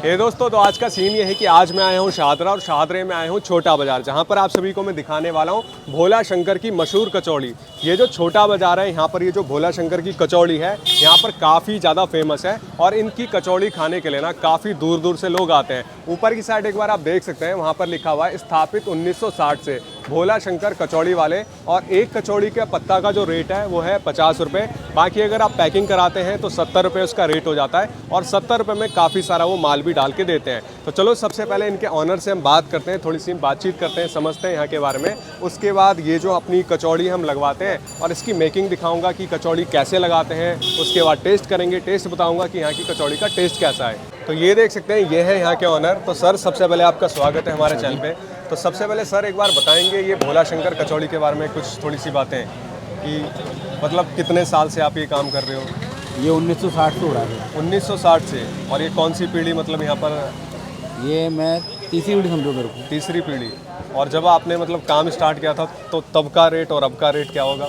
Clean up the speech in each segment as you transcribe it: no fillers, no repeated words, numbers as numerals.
हे दोस्तों, तो आज का सीन ये है कि आज मैं आया हूँ शाहदरा और शाहदरे में आया हूँ छोटा बाज़ार, जहाँ पर आप सभी को मैं दिखाने वाला हूँ भोला शंकर की मशहूर कचौड़ी। ये जो छोटा बाज़ार है, यहाँ पर ये जो भोला शंकर की कचौड़ी है, यहाँ पर काफ़ी ज़्यादा फेमस है और इनकी कचौड़ी खाने के लिए ना काफ़ी दूर दूर से लोग आते हैं। ऊपर की साइड एक बार आप देख सकते हैं, वहाँ पर लिखा हुआ है स्थापित 1960 से भोला शंकर कचौड़ी वाले, और एक कचौड़ी के पत्ता का जो रेट है वो है 50 रुपये। बाकी अगर आप पैकिंग कराते हैं तो 70 रुपये उसका रेट हो जाता है, और 70 रुपये में काफ़ी सारा वो माल भी डाल के देते हैं। तो चलो सबसे पहले इनके ऑनर से हम बात करते हैं, थोड़ी सी बातचीत करते हैं, समझते हैं यहाँ के बारे में। उसके बाद ये जो अपनी कचौड़ी हम लगवाते हैं और इसकी मेकिंग दिखाऊंगा कि कचौड़ी कैसे लगाते हैं। उसके बाद टेस्ट करेंगे, टेस्ट बताऊंगा कि यहाँ की कचौड़ी का टेस्ट कैसा है। तो ये देख सकते हैं, ये है यहाँ के ऑनर। तो सर, सबसे पहले आपका स्वागत है हमारे चैनल पे। तो सबसे पहले सर एक बार बताएंगे ये भोला शंकर कचौड़ी के बारे में कुछ थोड़ी सी बातें, कि मतलब कितने साल से आप ये काम कर रहे हो? ये 1960 से हो रहा है। 1960 से। और ये कौन सी पीढ़ी, मतलब यहाँ पर? ये मैं तीसरी पीढ़ी समझो मेरे को। तीसरी पीढ़ी। और जब आपने मतलब काम स्टार्ट किया था तो तब का रेट और अब का रेट क्या होगा?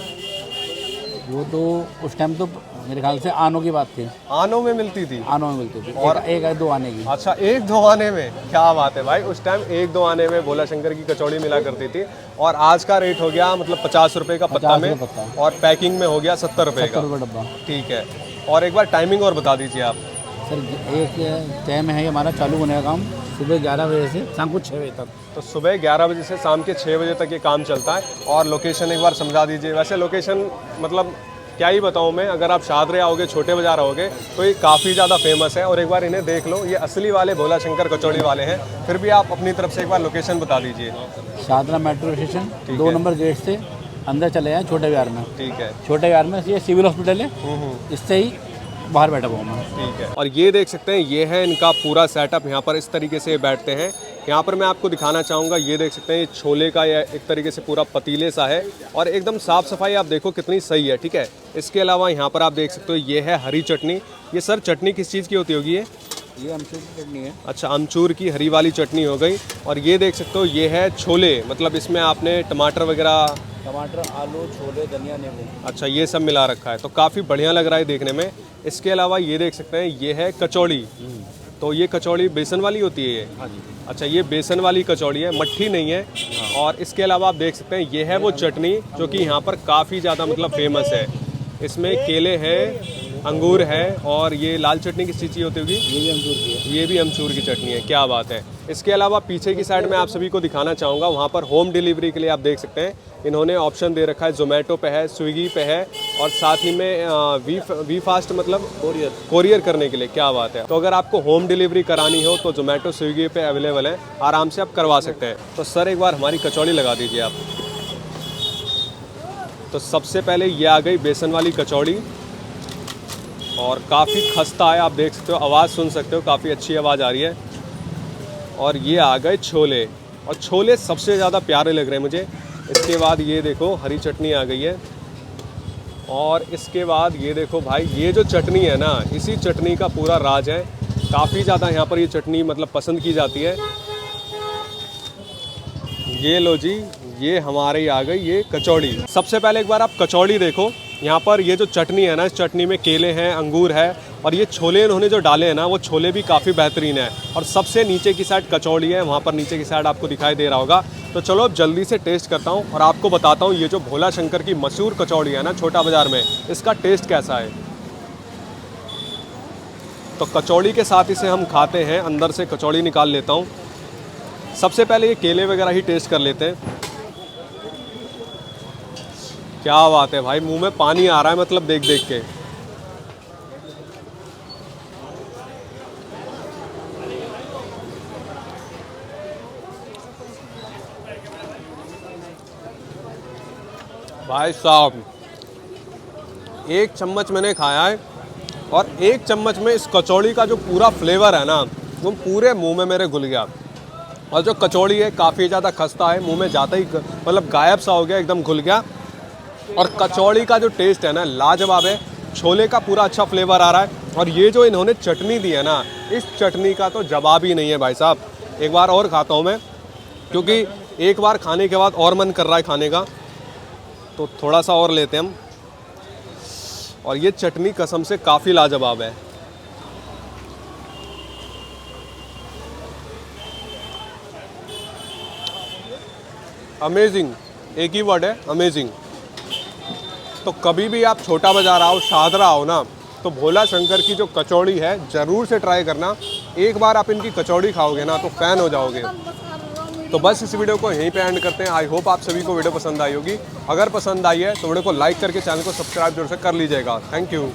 वो तो उस टाइम तो मेरे ख्याल से आनों की बात थी। आनों में मिलती थी? आनों में मिलती थी। और एक दो आने की। अच्छा, एक दो आने में? क्या बात है भाई, उस टाइम एक दो आने में भोला शंकर की कचौड़ी मिला करती थी। और आज का रेट हो गया मतलब 50 रुपये का पत्ता में, और पैकिंग में हो गया 70 रुपये का डब्बा। ठीक है। और एक बार टाइमिंग और बता दीजिए आप। सर, एक टाइम है हमारा चालू होने का काम सुबह 11 बजे से शाम को 6 बजे तक। तो सुबह 11 बजे से शाम के 6 बजे तक ये काम चलता है। और लोकेशन एक बार समझा दीजिए। वैसे लोकेशन मतलब क्या ही बताऊं मैं, अगर आप शाहदरे आओगे, छोटे बाजार आओगे, तो ये काफ़ी ज़्यादा फेमस है। और एक बार इन्हें देख लो, ये असली वाले भोला शंकर कचौड़ी वाले हैं। फिर भी आप अपनी तरफ से एक बार लोकेशन बता दीजिए। Shahdara metro station 2 number gate से अंदर चले जाए छोटे बाजार में। ठीक है। छोटे बाजार में ये सिविल हॉस्पिटल है, इससे ही बाहर बैठा हुआ मैं। ठीक है। और ये देख सकते हैं, ये है इनका पूरा सेटअप। यहाँ पर इस तरीके से बैठते हैं। यहाँ पर मैं आपको दिखाना चाहूँगा, ये देख सकते हैं, ये छोले का या एक तरीके से पूरा पतीले सा है, और एकदम साफ़ सफाई आप देखो कितनी सही है। ठीक है। इसके अलावा यहाँ पर आप देख सकते हो, ये है हरी चटनी। ये सर चटनी किस चीज़ की होती होगी? ये अमचूर की चटनी है। अच्छा, अमचूर की हरी वाली चटनी हो गई। और ये देख सकते हो, ये है छोले, मतलब इसमें आपने टमाटर वगैरह, टमाटर, आलू, छोले, धनिया, नींबू, अच्छा, ये सब मिला रखा है। तो काफ़ी बढ़िया लग रहा है देखने में। इसके अलावा ये देख सकते हैं, ये है कचौड़ी। तो ये कचौड़ी बेसन वाली होती है ये? हाँ जी। अच्छा, ये बेसन वाली कचौड़ी है, मट्ठी नहीं है। और इसके अलावा आप देख सकते हैं, ये है वो चटनी जो कि यहाँ पर काफ़ी ज़्यादा मतलब फेमस है। इसमें केले हैं, अंगूर है, और ये लाल चटनी किस चीज़ की होती होगी? ये भी अमचूर की है। ये भी अमचूर की चटनी है। क्या बात है। इसके अलावा पीछे की साइड में आप सभी को दिखाना चाहूँगा, वहाँ पर होम डिलीवरी के लिए आप देख सकते हैं, इन्होंने ऑप्शन दे रखा है। जोमेटो पे है, स्विगी पे है, और साथ ही में वी फास्ट मतलब कोरियर करने के लिए। क्या बात है। तो अगर आपको होम डिलीवरी करानी हो तो जोमेटो, स्विगी पे अवेलेबल है, आराम से आप करवा सकते हैं। तो सर एक बार हमारी कचौड़ी लगा दीजिए आप। तो सबसे पहले ये आ गई बेसन वाली कचौड़ी, और काफ़ी खस्ता है, आप देख सकते हो, आवाज़ सुन सकते हो, काफ़ी अच्छी आवाज़ आ रही है। और ये आ गए छोले, और छोले सबसे ज़्यादा प्यारे लग रहे हैं मुझे। इसके बाद ये देखो हरी चटनी आ गई है, और इसके बाद ये देखो भाई, ये जो चटनी है ना, इसी चटनी का पूरा राज है। काफ़ी ज़्यादा यहाँ पर ये चटनी मतलब पसंद की जाती है। ये लो जी, ये हमारी आ गई ये कचौड़ी। सबसे पहले एक बार आप कचौड़ी देखो। यहाँ पर ये जो चटनी है ना, इस चटनी में केले हैं, अंगूर है, और ये छोले इन्होंने जो डाले हैं ना, वो छोले भी काफ़ी बेहतरीन है। और सबसे नीचे की साइड कचौड़ी है, वहाँ पर नीचे की साइड आपको दिखाई दे रहा होगा। तो चलो अब जल्दी से टेस्ट करता हूँ और आपको बताता हूँ ये जो भोला शंकर की मशहूर कचौड़ी है ना छोटा बाज़ार में, इसका टेस्ट कैसा है। तो कचौड़ी के साथ इसे हम खाते हैं। अंदर से कचौड़ी निकाल लेता हूँ। सबसे पहले ये केले वगैरह ही टेस्ट कर लेते हैं। क्या बात है भाई, मुंह में पानी आ रहा है मतलब देख देख के। भाई साहब, एक चम्मच मैंने खाया है, और एक चम्मच में इस कचौड़ी का जो पूरा फ्लेवर है ना, वो पूरे मुंह में मेरे घुल गया। और जो कचौड़ी है काफ़ी ज़्यादा खस्ता है, मुंह में जाता ही मतलब गायब सा हो गया, एकदम घुल गया। और कचौड़ी का जो टेस्ट है ना, लाजवाब है। छोले का पूरा अच्छा फ्लेवर आ रहा है, और ये जो इन्होंने चटनी दी है ना, इस चटनी का तो जवाब ही नहीं है भाई साहब। एक बार और खाता हूँ मैं, क्योंकि एक बार खाने के बाद और मन कर रहा है खाने का। तो थोड़ा सा और लेते हैं हम। और ये चटनी कसम से काफ़ी लाजवाब है। अमेजिंग, एक ही वर्ड है, अमेजिंग। तो कभी भी आप छोटा बाजार आओ, शाहदरा आओ ना, तो भोला शंकर की जो कचौड़ी है ज़रूर से ट्राई करना। एक बार आप इनकी कचौड़ी खाओगे ना तो फ़ैन हो जाओगे। तो बस इस वीडियो को यहीं पे एंड करते हैं। आई होप आप सभी को वीडियो पसंद आई होगी। अगर पसंद आई है तो वीडियो को लाइक करके चैनल को सब्सक्राइब जरूर से कर लीजिएगा। Thank you.